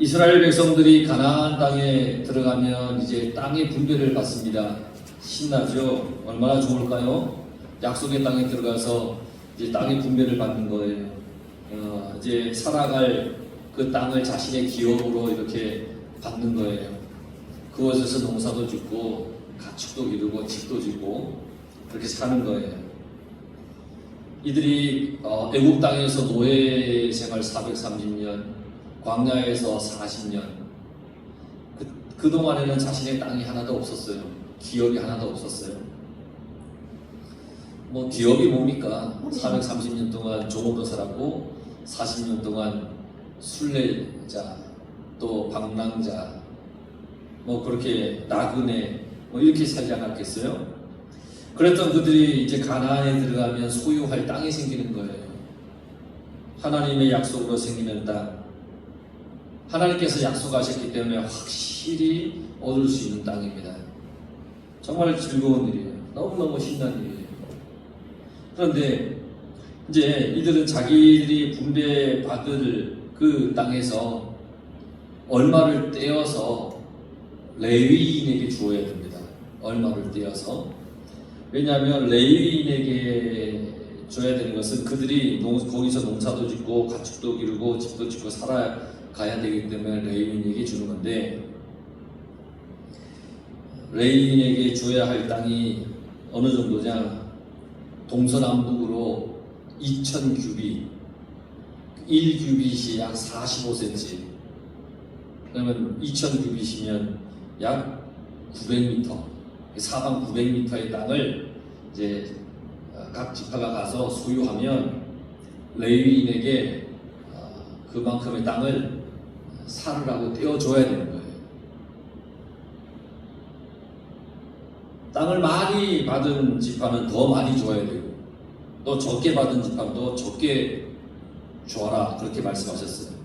이스라엘 백성들이 가나안 땅에 들어가면 이제 땅의 분배를 받습니다. 신나죠? 얼마나 좋을까요? 약속의 땅에 들어가서 이제 땅의 분배를 받는 거예요. 이제 살아갈 그 땅을 자신의 기업으로 이렇게 받는 거예요. 그곳에서 농사도 짓고 가축도 기르고 집도 짓고 그렇게 사는 거예요. 이들이 애국 땅에서 노예 생활 430년, 광야에서 40년. 그동안에는 자신의 땅이 하나도 없었어요. 기업이 하나도 없었어요. 뭐 기업이 뭡니까? 430년 동안 종업도 살았고 40년 동안 순례자, 또 방랑자, 뭐 그렇게 나그네 뭐 이렇게 살지 않았겠어요? 그랬던 그들이 이제 가나안에 들어가면 소유할 땅이 생기는 거예요. 하나님의 약속으로 생기는 땅. 하나님께서 약속하셨기 때문에 확실히 얻을 수 있는 땅입니다. 정말 즐거운 일이에요. 너무너무 신나는 일이에요. 그런데 이제 이들은 자기들이 분배받을 그 땅에서 얼마를 떼어서 레위인에게 주어야 됩니다. 얼마를 떼어서. 왜냐하면 레위인에게 줘야 되는 것은 그들이 거기서 농사도 짓고 가축도 기르고 집도 짓고 살아가야 되기 때문에 레위인에게 주는 건데, 레위인에게 줘야 할 땅이 어느 정도냐? 동서남북으로 2000규빗, 1규빗이 약 45cm, 그러면 2000규빗이면 약 900m, 사방 900m의 땅을 이제 각 지파가 가서 소유하면 레위인에게 그만큼의 땅을 살으라고 떼어줘야 되는 거예요. 땅을 많이 받은 지파는 더 많이 줘야 되고, 또 적게 받은 지파는 더 적게 줘라, 그렇게 말씀하셨어요.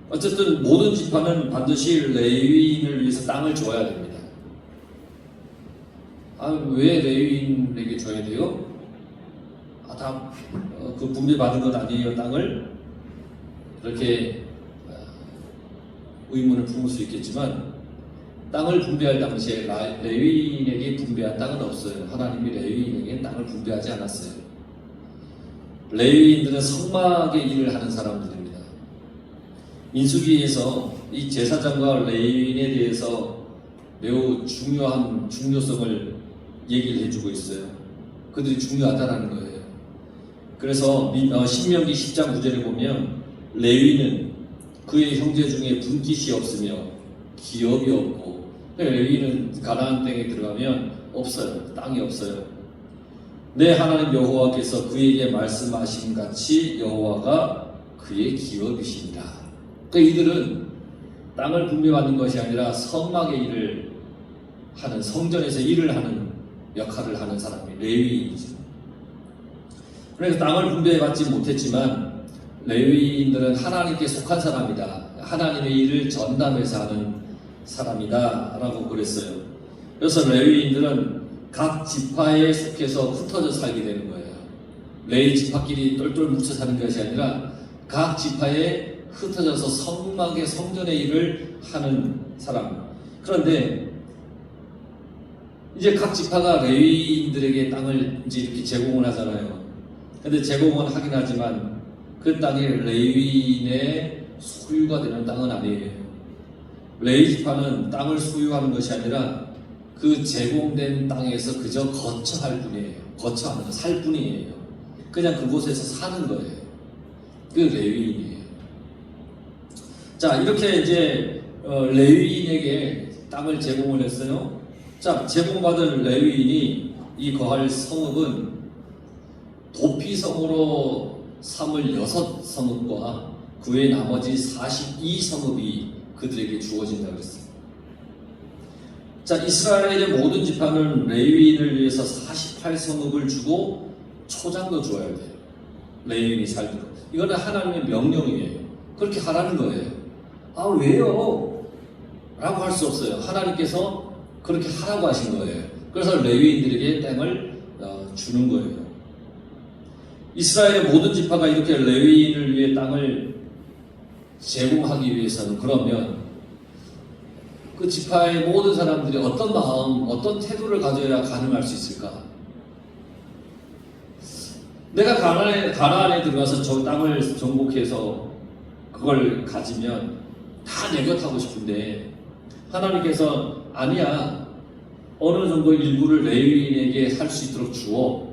어쨌든 모든 지파는 반드시 레위인을 위해서 땅을 줘야 됩니다. 왜 레위인에게 줘야 돼요? 다 그 분배받은 것 아니에요, 땅을? 이렇게 의문을 품을 수 있겠지만, 땅을 분배할 당시에 레위인에게 분배한 땅은 없어요. 하나님이 레위인에게 땅을 분배하지 않았어요. 레위인들은 성막의 일을 하는 사람들입니다. 민수기에서 이 제사장과 레위인에 대해서 매우 중요한 중요성을 얘기를 해주고 있어요. 그들이 중요하다는 거예요. 그래서 신명기 10장 9절에 보면 레위는 그의 형제 중에 분깃이 없으며 기업이 없고, 레위는 가나안 땅에 들어가면 없어요. 땅이 없어요. 내 하나님 여호와께서 그에게 말씀하신 같이 여호와가 그의 기업이십니다. 그러니까 이들은 땅을 분배받는 것이 아니라 성막의 일을 하는, 성전에서 일을 하는 역할을 하는 사람이 레위인이죠. 그래서 땅을 분배받지 못했지만 레위인들은 하나님께 속한 사람이다, 하나님의 일을 전담해서 하는 사람이다 라고 그랬어요. 그래서 레위인들은 각 지파에 속해서 흩어져 살게 되는 거예요. 레위 지파끼리 똘똘 뭉쳐 사는 것이 아니라 각 지파에 흩어져서 성막의 성전의 일을 하는 사람. 그런데 이제 각 지파가 레위인들에게 땅을 이제 이렇게 제공을 하잖아요. 근데 제공은 하긴 하지만 그 땅이 레위인의 소유가 되는 땅은 아니에요. 레위 지파는 땅을 소유하는 것이 아니라 그 제공된 땅에서 그저 거처할 뿐이에요. 거처하는 거, 살 뿐이에요. 그냥 그곳에서 사는 거예요. 그 레위인이에요. 자, 이렇게 이제 레위인에게 땅을 제공을 했어요. 자, 제공받은 레위인이 이 거할 성읍은 도피성으로 삼을 6성읍과 그 외 나머지 42성읍이 그들에게 주어진다고 했어요. 자, 이스라엘의 모든 지파는 레위인을 위해서 48성읍을 주고 초장도 줘야 돼요. 레위인이 살도록. 이거는 하나님의 명령이에요. 그렇게 하라는 거예요. 왜요? 라고 할 수 없어요. 하나님께서 그렇게 하라고 하신 거예요. 그래서 레위인들에게 땅을 주는 거예요. 이스라엘의 모든 지파가 이렇게 레위인을 위해 땅을 제공하기 위해서는 그러면 그 지파의 모든 사람들이 어떤 마음, 어떤 태도를 가져야 가능할 수 있을까? 내가 가나안에 들어가서 저 땅을 정복해서 그걸 가지면 다 내 것 하고 싶은데 하나님께서 아니야, 어느 정도 일부를 레위인에게 할 수 있도록 주어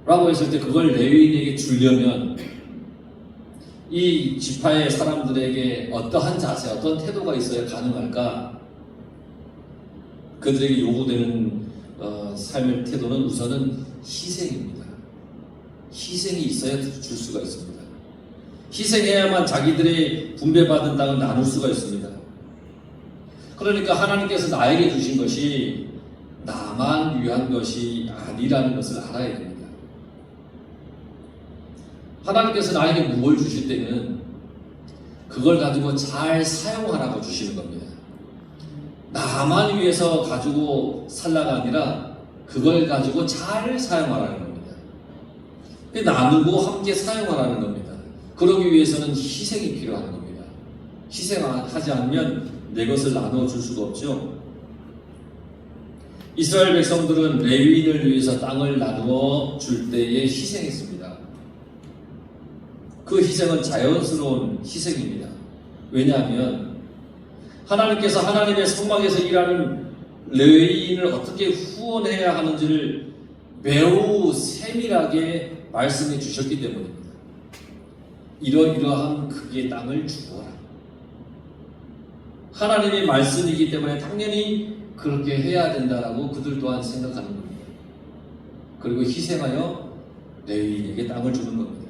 라고 했을 때 그걸 레위인에게 주려면 이 지파의 사람들에게 어떠한 자세, 어떤 태도가 있어야 가능할까? 그들에게 요구되는 삶의 태도는 우선은 희생입니다. 희생이 있어야 줄 수가 있습니다. 희생해야만 자기들의 분배받은 땅을 나눌 수가 있습니다. 그러니까 하나님께서 나에게 주신 것이 나만 위한 것이 아니라는 것을 알아야 됩니다. 하나님께서 나에게 무엇을 주실 때는 그걸 가지고 잘 사용하라고 주시는 겁니다. 나만 위해서 가지고 살라가 아니라 그걸 가지고 잘 사용하라는 겁니다. 나누고 함께 사용하라는 겁니다. 그러기 위해서는 희생이 필요한 겁니다. 희생하지 않으면 내 것을 나누어 줄 수가 없죠. 이스라엘 백성들은 레위인을 위해서 땅을 나누어 줄 때에 희생했습니다. 그 희생은 자연스러운 희생입니다. 왜냐하면 하나님께서 하나님의 성막에서 일하는 레위인을 어떻게 후원해야 하는지를 매우 세밀하게 말씀해 주셨기 때문입니다. 이러이러한 크기의 땅을 주어라. 하나님의 말씀이기 때문에 당연히 그렇게 해야 된다라고 그들 또한 생각하는 겁니다. 그리고 희생하여 레위인에게 땅을 주는 겁니다.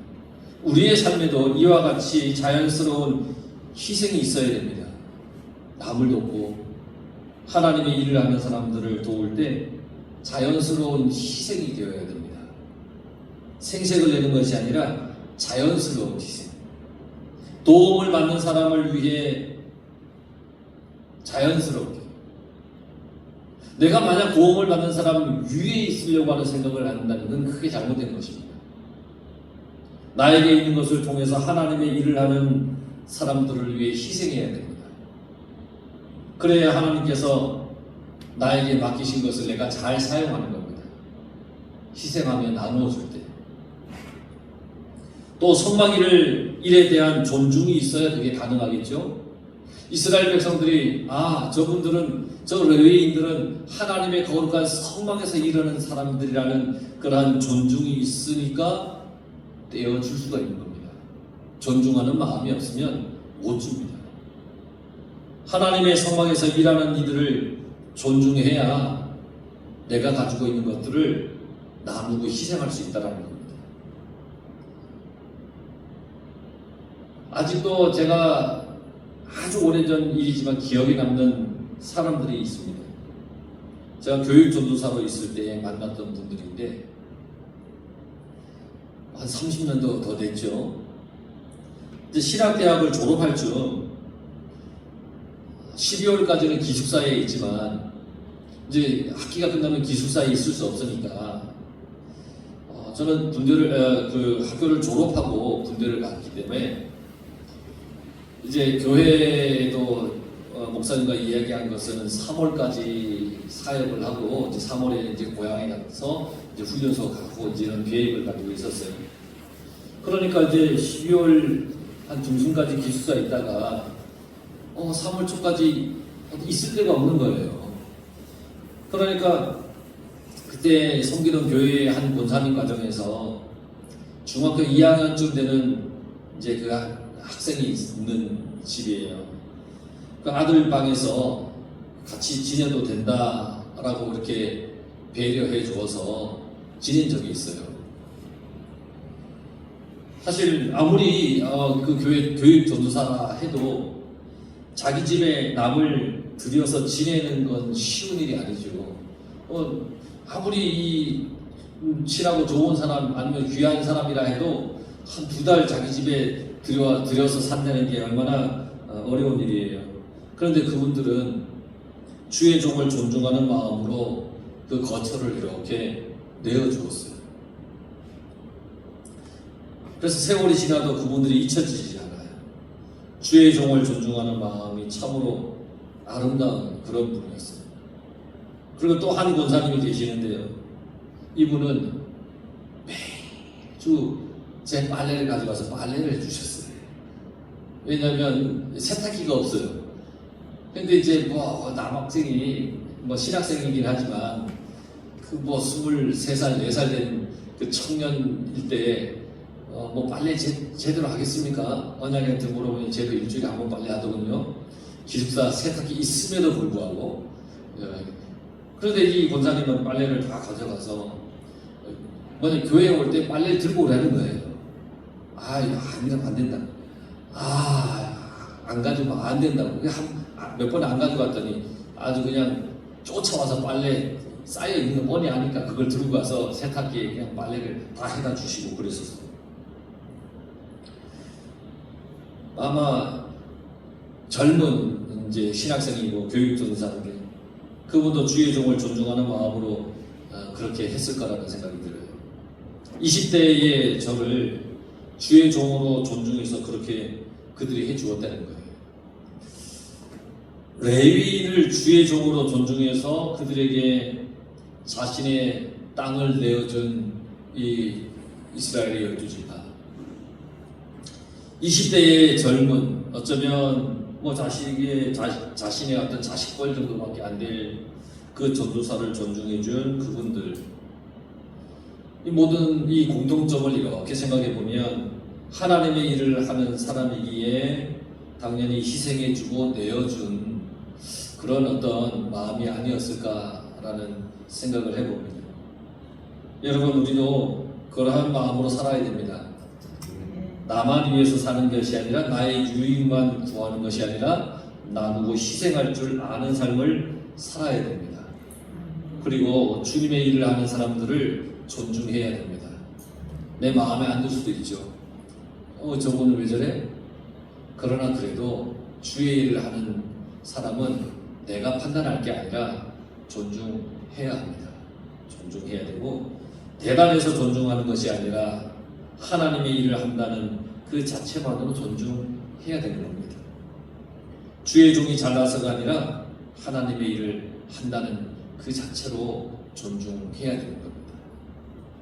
우리의 삶에도 이와 같이 자연스러운 희생이 있어야 됩니다. 남을 돕고 하나님의 일을 하는 사람들을 도울 때 자연스러운 희생이 되어야 됩니다. 생색을 내는 것이 아니라 자연스러운 희생. 도움을 받는 사람을 위해 자연스럽게. 내가 만약 도움을 받는 사람 위에 있으려고 하는 생각을 한다는 건 크게 잘못된 것입니다. 나에게 있는 것을 통해서 하나님의 일을 하는 사람들을 위해 희생해야 됩니다. 그래야 하나님께서 나에게 맡기신 것을 내가 잘 사용하는 겁니다. 희생하며 나누어 줄 때. 또 성막 일에 대한 존중이 있어야 그게 가능하겠죠. 이스라엘 백성들이 저분들은, 저 레위인들은 하나님의 거룩한 성막에서 일하는 사람들이라는 그러한 존중이 있으니까 떼어줄 수가 있는 겁니다. 존중하는 마음이 없으면 못 줍니다. 하나님의 성막에서 일하는 이들을 존중해야 내가 가지고 있는 것들을 나누고 희생할 수 있다는 겁니다. 아직도 제가 아주 오래전 일이지만 기억에 남는 사람들이 있습니다. 제가 교육전도사로 있을 때 만났던 분들인데 한 30년도 더 됐죠. 이제 신학대학을 졸업할 즈음 12월까지는 기숙사에 있지만 이제 학기가 끝나면 기숙사에 있을 수 없으니까 저는 학교를 졸업하고 군대를 갔기 때문에 이제 교회도 목사님과 이야기한 것은 3월까지 사역을 하고 이제 3월에 이제 고향에 가서 이제 훈련소 가고 이제 이런 계획을 가지고 있었어요. 그러니까 이제 12월 한 중순까지 기숙사에 있다가 3월 초까지 있을 데가 없는 거예요. 그러니까 그때 섬기던 교회의 한 권사님 과정에서 중학교 2학년쯤 되는 이제 그 학생이 있는 집이에요. 그 아들 방에서 같이 지내도 된다라고 이렇게 배려해 주어서 지낸 적이 있어요. 사실 아무리 그 교회 교육 전도사라 해도 자기 집에 남을 들여서 지내는 건 쉬운 일이 아니죠. 아무리 친하고 좋은 사람 아니면 귀한 사람이라 해도 한 2달 자기 집에 들여서 산다는 게 얼마나 어려운 일이에요. 그런데 그분들은 주의 종을 존중하는 마음으로 그 거처를 이렇게 내어주었어요. 그래서 세월이 지나도 그분들이 잊혀지지 않아요. 주의 종을 존중하는 마음이 참으로 아름다운 그런 분이었어요. 그리고 또 한 권사님이 계시는데요. 이분은 매주 제 빨래를 가져가서 빨래를 해주셨어요. 왜냐하면 세탁기가 없어요. 근데 이제 뭐 남학생이 뭐 신학생이긴 하지만 그 뭐 23살, 4살 된 그 청년일 때 뭐 빨래 제대로 하겠습니까? 언양이한테 물어보니 제도 일주일에 한 번 빨래 하더군요. 기숙사 세탁기 있음에도 불구하고. 그런데 이 권사님은 빨래를 다 가져가서 만약 교회에 올 때 빨래를 들고 오라는 거예요. 안 된다. 안 가지고 안 된다고. 몇 번 안 가져갔더니 아주 그냥 쫓아와서 빨래 쌓여 있는 거 뻔히 아니까 그걸 들고 가서 세탁기에 그냥 빨래를 다 해다 주시고 그랬었어요. 아마 젊은 이제 신학생이고 교육전사인데 그분도 주의 종을 존중하는 마음으로 그렇게 했을 거라는 생각이 들어요. 20대의 저를 주의 종으로 존중해서 그렇게 그들이 해주었다는 거예요. 레위인을 주의 종으로 존중해서 그들에게 자신의 땅을 내어준 이 이스라엘의 12지파. 20대의 젊은, 어쩌면 뭐 자신의 어떤 자식뻘 정도밖에 안 될 그 전도사를 존중해준 그분들. 이 모든 이 공통점을 이렇게 생각해 보면 하나님의 일을 하는 사람이기에 당연히 희생해주고 내어준 그런 어떤 마음이 아니었을까라는 생각을 해봅니다. 여러분, 우리도 그러한 마음으로 살아야 됩니다. 나만 위해서 사는 것이 아니라 나의 유익만 구하는 것이 아니라 나누고 희생할 줄 아는 삶을 살아야 됩니다. 그리고 주님의 일을 하는 사람들을 존중해야 됩니다. 내 마음에 안 들 수도 있죠. 저분은 왜 저래? 그러나 그래도 주의 일을 하는 사람은 내가 판단할 게 아니라 존중해야 합니다. 존중해야 되고 대단해서 존중하는 것이 아니라 하나님의 일을 한다는 그 자체만으로 존중해야 되는 겁니다. 주의 종이 잘나서가 아니라 하나님의 일을 한다는 그 자체로 존중해야 되는 겁니다.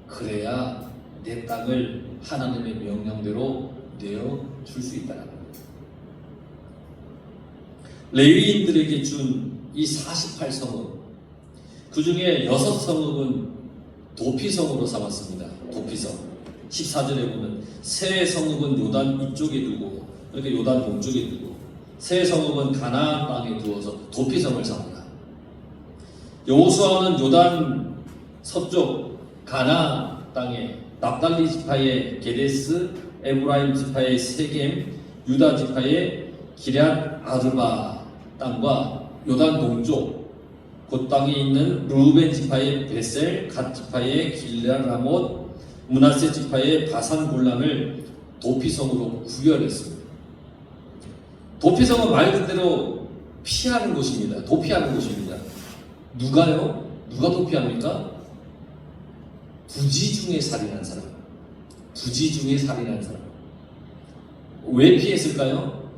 그래야 내 땅을 하나님의 명령대로 내어줄 수 있다는 겁니다. 레위인들에게 준 이 48성읍, 그 중에 6성읍은 도피성으로 삼았습니다. 도피성. 14절에 보면 세 성읍은 요단 이쪽에 두고, 그러니까 요단 동쪽에 두고, 세 성읍은 가나안 땅에 두어서 도피성을 삼았다. 여호수아는 요단 서쪽 가나안 땅에 납달리 지파의 게데스, 에브라임 지파의 세겜, 유다 지파의 기럇 아르바 땅과 요단 동쪽 그 땅에 있는 루벤 지파의 베셀, 갓 지파의 길르앗 라못, 므낫세 지파의 바산 골란을 도피성으로 구별했습니다. 도피성은 말 그대로 피하는 곳입니다. 도피하는 곳입니다. 누가요? 누가 도피합니까? 부지 중에 살인한 사람. 부지 중에 살인한 사람. 왜 피했을까요?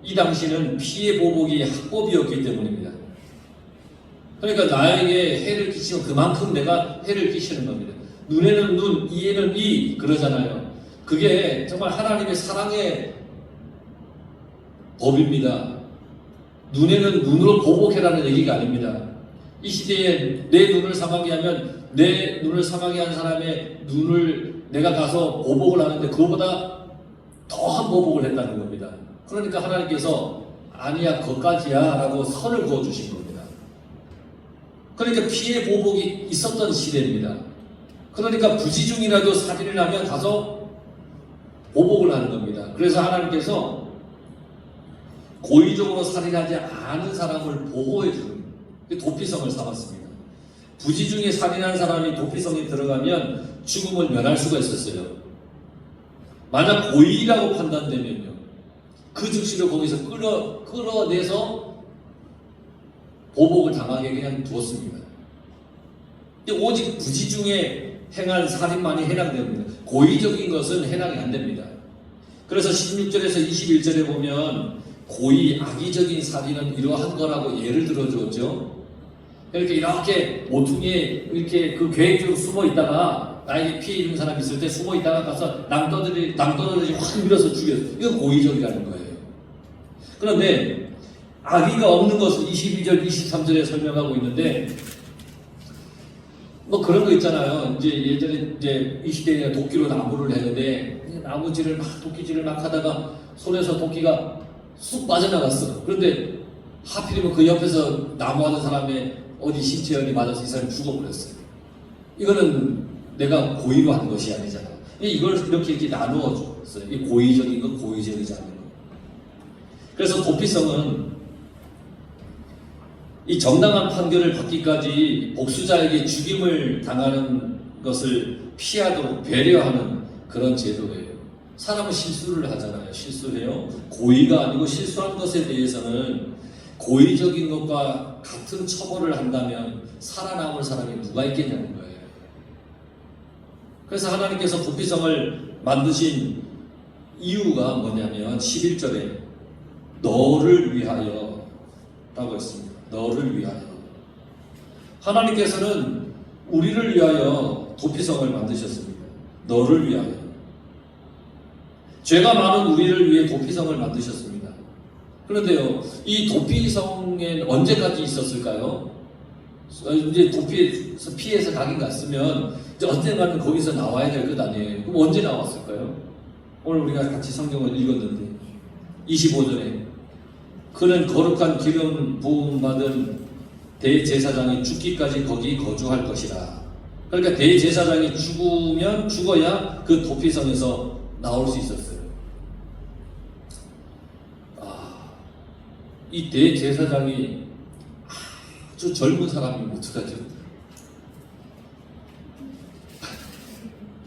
이 당시는 피해 보복이 합법이었기 때문입니다. 그러니까 나에게 해를 끼치면 그만큼 내가 해를 끼치는 겁니다. 눈에는 눈, 이에는 이 그러잖아요. 그게 정말 하나님의 사랑의 법입니다. 눈에는 눈으로 보복해라는 얘기가 아닙니다. 이 시대에 내 눈을 상하게 하면 내 눈을 상하게 한 사람의 눈을 내가 가서 보복을 하는데 그거보다 더한 보복을 했다는 겁니다. 그러니까 하나님께서 아니야 그것까지야 라고 선을 그어주신 겁니다. 그러니까 피해 보복이 있었던 시대입니다. 그러니까 부지 중이라도 살인을 하면 가서 보복을 하는 겁니다. 그래서 하나님께서 고의적으로 살인하지 않은 사람을 보호해주는 도피성을 삼았습니다. 부지 중에 살인한 사람이 도피성에 들어가면 죽음을 면할 수가 있었어요. 만약 고의라고 판단되면요, 그 즉시로 거기서 끌어내서 보복을 당하게 그냥 두었습니다. 오직 부지 중에 행한 살인만이 해당됩니다. 고의적인 것은 해당이 안 됩니다. 그래서 16절에서 21절에 보면 고의 악의적인 살인은 이러한 거라고 예를 들어줬죠. 이렇게 모퉁이에 이렇게 그 계획적으로 숨어 있다가 나에게 피해 입은 사람이 있을 때 숨어 있다가 가서 남떠들이 확 밀어서 죽였어. 이건 고의적이라는 거예요. 그런데 악의가 없는 것을 22절, 23절에 설명하고 있는데 뭐 그런 거 있잖아요. 이제 예전에 이제 이 시대에 도끼로 나무를 했는데 나무질을 도끼질을 막 하다가 손에서 도끼가 쑥 빠져나갔어. 그런데 하필이면 그 옆에서 나무하는 사람의 어디 신체연이 맞아서 이 사람이 죽어버렸어요. 이거는 내가 고의로 한 것이 아니잖아. 이걸 이렇게 나누어 줬어요. 이 고의적인 건 고의적이지 않은 거. 그래서 도피성은 이 정당한 판결을 받기까지 복수자에게 죽임을 당하는 것을 피하도록 배려하는 그런 제도예요. 사람은 실수를 하잖아요. 실수를 해요. 고의가 아니고 실수한 것에 대해서는 고의적인 것과 같은 처벌을 한다면 살아남을 사람이 누가 있겠냐는 거예요. 그래서 하나님께서 도피성을 만드신 이유가 뭐냐면 11절에 너를 위하여 라고 했습니다. 너를 위하여. 하나님께서는 우리를 위하여 도피성을 만드셨습니다. 너를 위하여. 죄가 많은 우리를 위해 도피성을 만드셨습니다. 그런데요, 이 도피성에 언제까지 있었을까요? 이제 도피에서 피해서 가긴 갔으면 이제 언젠가는 거기서 나와야 될 것 아니에요. 그럼 언제 나왔을까요? 오늘 우리가 같이 성경을 읽었는데 25절에 그는 거룩한 기름 부음 받은 대제사장이 죽기까지 거기 거주할 것이라. 그러니까 대제사장이 죽어야 그 도피성에서 나올 수 있었어요. 이 대제사장이 아주 젊은 사람이면 어떡하죠?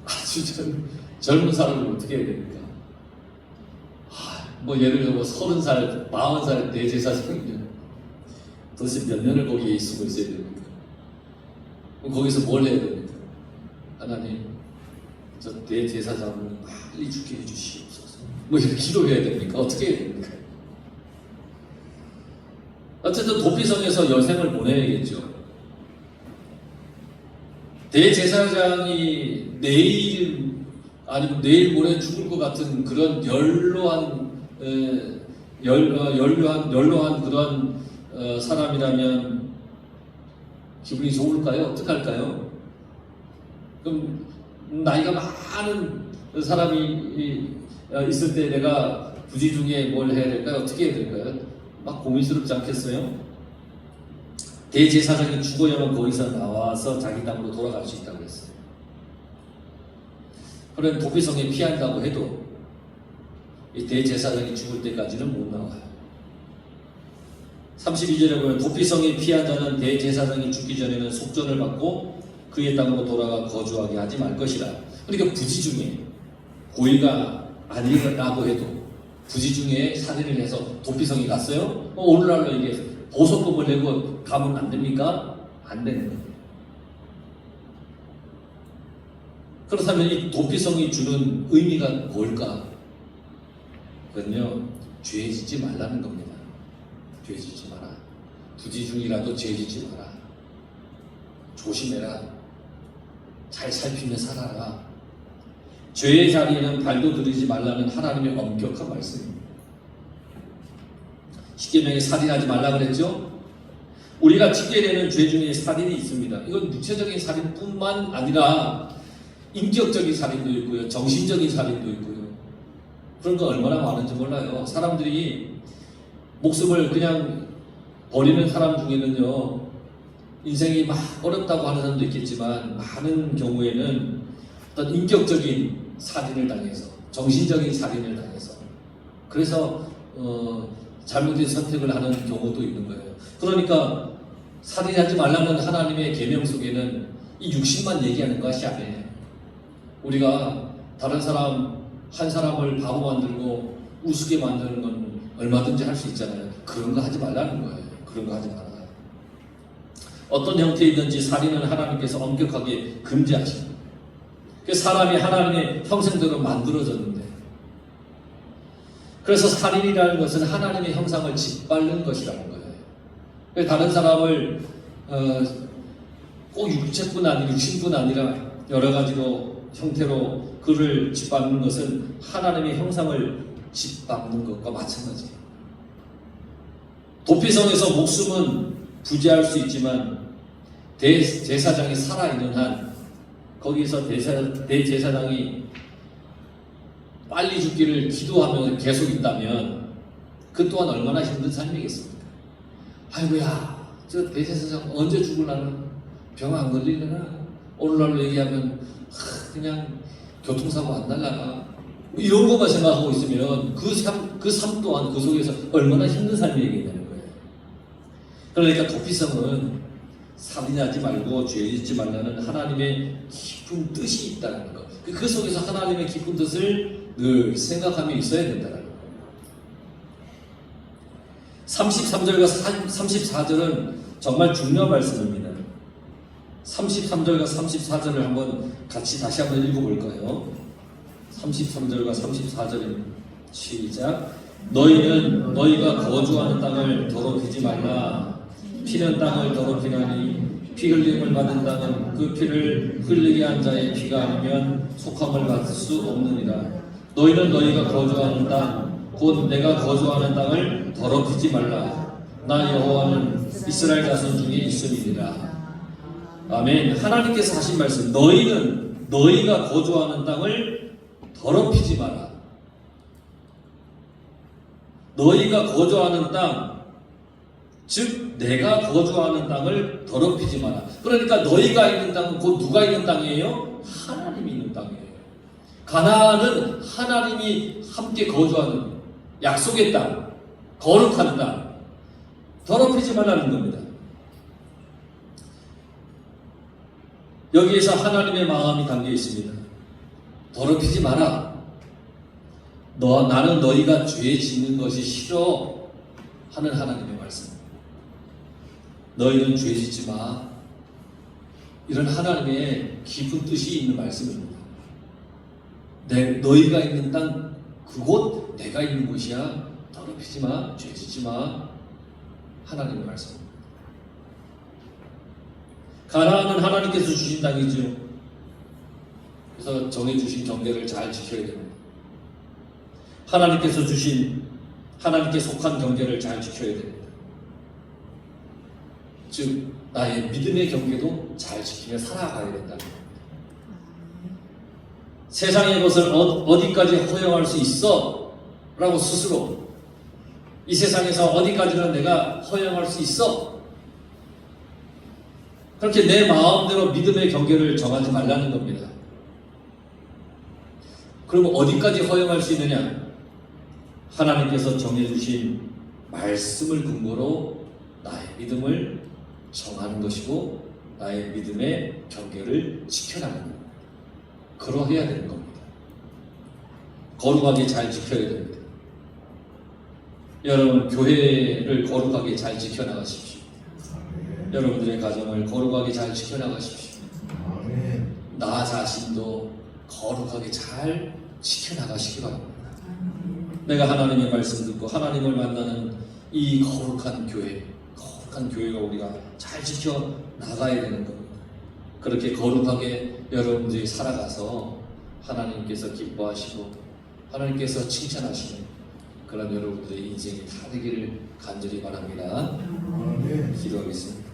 아주 젊은 사람을 어떻게 해야 됩니까? 뭐 예를 들어 30살, 40살 대제사장이면 도대체 몇 년을 거기에 있고 있어야 됩니까? 그럼 거기서 뭘 해야 됩니까? 하나님, 저 대제사장을 빨리 죽게 해주시옵소서. 뭐 이렇게 기도해야 됩니까? 어떻게 해야 됩니까? 어쨌든 도피성에서 여생을 보내야겠죠. 대제사장이 내일 아니면 내일 모레 죽을 것 같은 그런 연로한 그런 사람이라면 기분이 좋을까요? 어떡할까요? 그럼 나이가 많은 사람이 있을 때 내가 부지 중에 뭘 해야 될까요? 어떻게 해야 될까요? 막 고민스럽지 않겠어요? 대제사장이 죽어야만 거기서 나와서 자기 땅으로 돌아갈 수 있다고 했어요. 그런 도피성에 피한다고 해도 이 대제사장이 죽을 때까지는 못 나와요. 32절에 보면 도피성에 피한 자는 대제사장이 죽기 전에는 속전을 받고 그의 땅으로 돌아가 거주하게 하지 말 것이라. 그러니까 부지 중에 고의가 아니라고 해도 부지 중에 살인을 해서 도피성에 갔어요? 오늘날로 얘기해서 보석금을 내고 가면 안 됩니까? 안 되는 거예요. 그렇다면 이 도피성이 주는 의미가 뭘까? 그건요, 죄 짓지 말라는 겁니다. 죄 짓지 마라. 부지 중이라도 죄 짓지 마라. 조심해라. 잘 살피며 살아라. 죄의 자리에는 발도 들이지 말라는 하나님의 엄격한 말씀입니다. 십계명에 살인하지 말라 그랬죠? 우리가 짓게 되는 죄 중에 살인이 있습니다. 이건 육체적인 살인뿐만 아니라 인격적인 살인도 있고요, 정신적인 살인도 있고요. 그런 거 얼마나 많은지 몰라요. 사람들이 목숨을 그냥 버리는 사람 중에는요, 인생이 막 어렵다고 하는 사람도 있겠지만 많은 경우에는 어떤 인격적인 살인을 당해서, 정신적인 살인을 당해서, 그래서 잘못된 선택을 하는 경우도 있는 거예요. 그러니까 살인하지 말라는 하나님의 계명 속에는 이 육신만 얘기하는 것이 아니에요. 우리가 다른 사람 한 사람을 바보 만들고 우습게 만드는 건 얼마든지 할 수 있잖아요. 그런 거 하지 말라는 거예요. 그런 거 하지 말아요. 어떤 형태이든지 살인은 하나님께서 엄격하게 금지하십니다. 그 사람이 하나님의 형상대로 만들어졌는데 그래서 살인이라는 것은 하나님의 형상을 짓밟는 것이라는 거예요. 다른 사람을 꼭 육체뿐 아니라 육신뿐 아니라 여러 가지로 형태로 그를 짓밟는 것은 하나님의 형상을 짓밟는 것과 마찬가지예요. 도피성에서 목숨은 부지할 수 있지만 대제사장이 살아있는 한 거기서 대제사장이 빨리 죽기를 기도하며 계속 있다면 그 또한 얼마나 힘든 삶이겠습니까? 아이고야, 저 대제사장 언제 죽을라나? 병 안 걸리려나? 오늘날로 얘기하면 그냥 교통사고 안 날라나? 이런 것만 생각하고 있으면 그 삶 또한 그 속에서 얼마나 힘든 삶이 얘기되는 거예요. 그러니까 도피성은 살인하지 말고 죄 짓지 말라는 하나님의 깊은 뜻이 있다는 것. 그 속에서 하나님의 깊은 뜻을 늘 생각하며 있어야 된다는 거예요. 33절과 34절은 정말 중요한 말씀입니다. 33절과 34절을 한번 같이 다시 한번 읽어볼까요? 33절과 34절입니다. 시작. 너희는 너희가 거주하는 땅을 더럽히지 말라. 피는 땅을 더럽히나니 피 흘림을 받은 땅은 그 피를 흘리게 한 자의 피가 아니면 속함을 받을 수 없느니라. 너희는 너희가 거주하는 땅 곧 내가 거주하는 땅을 더럽히지 말라. 나 여호와는 이스라엘 자손 중에 있음이니라. 아멘. 하나님께서 하신 말씀, 너희는 너희가 거주하는 땅을 더럽히지 마라. 너희가 거주하는 땅, 즉 내가 거주하는 땅을 더럽히지 마라. 그러니까 너희가 있는 땅은 곧 누가 있는 땅이에요? 하나님이 있는 땅이에요. 가나안은 하나님이 함께 거주하는 약속의 땅, 거룩한 땅, 더럽히지 말라는 겁니다. 여기에서 하나님의 마음이 담겨 있습니다. 더럽히지 마라. 나는 너희가 죄 짓는 것이 싫어 하는 하나님의 말씀. 너희는 죄 짓지 마. 이런 하나님의 깊은 뜻이 있는 말씀입니다. 너희가 있는 땅, 그곳 내가 있는 곳이야. 더럽히지 마. 죄 짓지 마. 하나님의 말씀. 가나안은 하나님께서 주신 땅이죠. 그래서 정해주신 경계를 잘 지켜야 됩니다. 하나님께서 주신, 하나님께 속한 경계를 잘 지켜야 됩니다. 즉 나의 믿음의 경계도 잘 지키며 살아가야 된다는 겁니다. 세상의 것을 어디까지 허용할 수 있어? 라고 스스로 이 세상에서 어디까지는 내가 허용할 수 있어? 그렇게 내 마음대로 믿음의 경계를 정하지 말라는 겁니다. 그러면 어디까지 허용할 수 있느냐? 하나님께서 정해주신 말씀을 근거로 나의 믿음을 정하는 것이고 나의 믿음의 경계를 지켜나가는 겁니다. 그러해야 되는 겁니다. 거룩하게 잘 지켜야 됩니다. 여러분, 교회를 거룩하게 잘 지켜나가십시오. 여러분들의 가정을 거룩하게 잘 지켜나가십시오. 나 자신도 거룩하게 잘 지켜나가시기 바랍니다. 내가 하나님의 말씀 듣고 하나님을 만나는 이 거룩한 교회가 우리가 잘 지켜나가야 되는 겁니다. 그렇게 거룩하게 여러분들이 살아가서 하나님께서 기뻐하시고 하나님께서 칭찬하시는 그런 여러분들의 인생이 다 되기를 간절히 바랍니다. 기도하겠습니다.